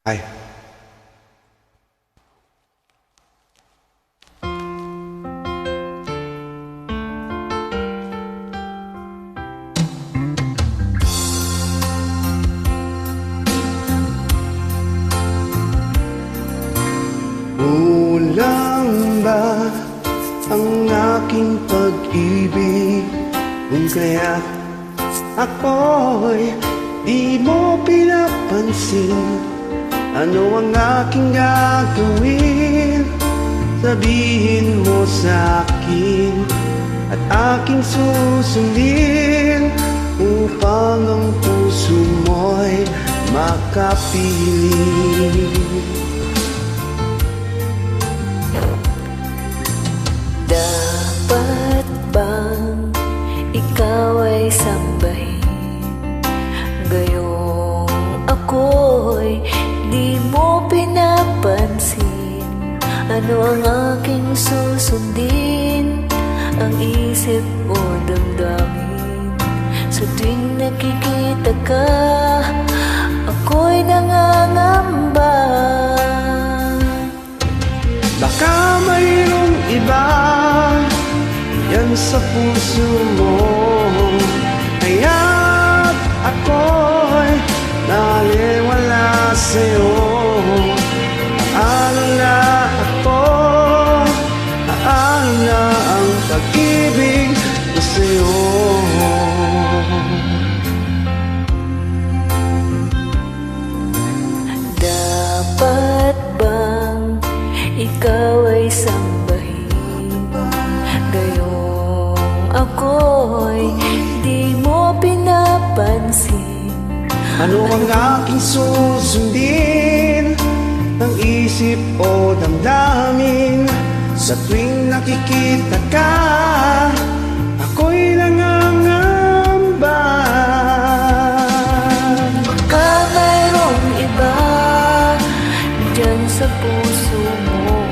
Ay, kulang ba ang aking pag-ibig kung kaya ako'y di mo pinapansin? Ano ang aking gagawin? Sabihin mo sa akin at aking susundin upang ang puso mo'y makapili. Dapat bang ikaw ay sambahin? Gayong ako'y di mo pinapansin. Ano ang aking susundin? Ang isip o damdamin? Sa tuwing nakikita ka, ako'y nangangamba. Baka mayroong iba yan sa puso mo, kaya't ako'y naliwala sa'yo. Paano na ako, paano na ang pag-ibig ko sa'yo? Dapat bang ikaw ay sambahin? Gayong ako'y di mo pinapansin. Ano ang aking susundin? Ang isip o damdamin? Sa tuwing nakikita ka, ako'y nangangamba. Baka mayroong iba dyan sa puso mo,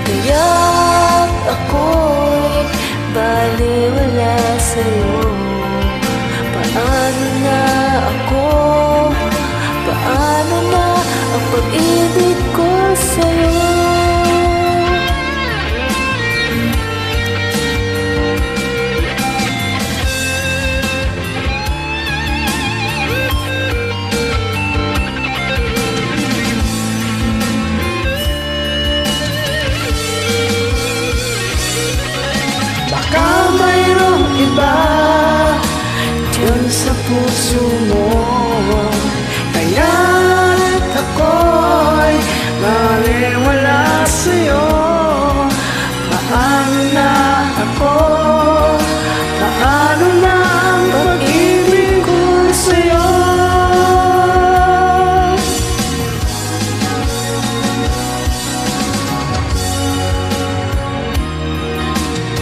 kaya't ako'y baliwala sa'yo. Paano na ako? Paano na ang pag-ibig ko sa'yo? Baka mayroong iba dyan sa puso mo, kaya't ako'y maliwala sa'yo. Paano na ako? Paano na ang pag-ibig ko sa'yo?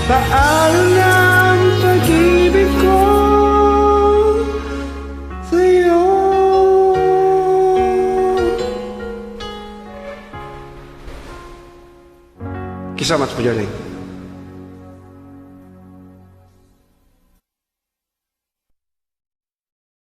Paano na ang pag-ibig ko sa'yo? Kisah Mas Pujaling.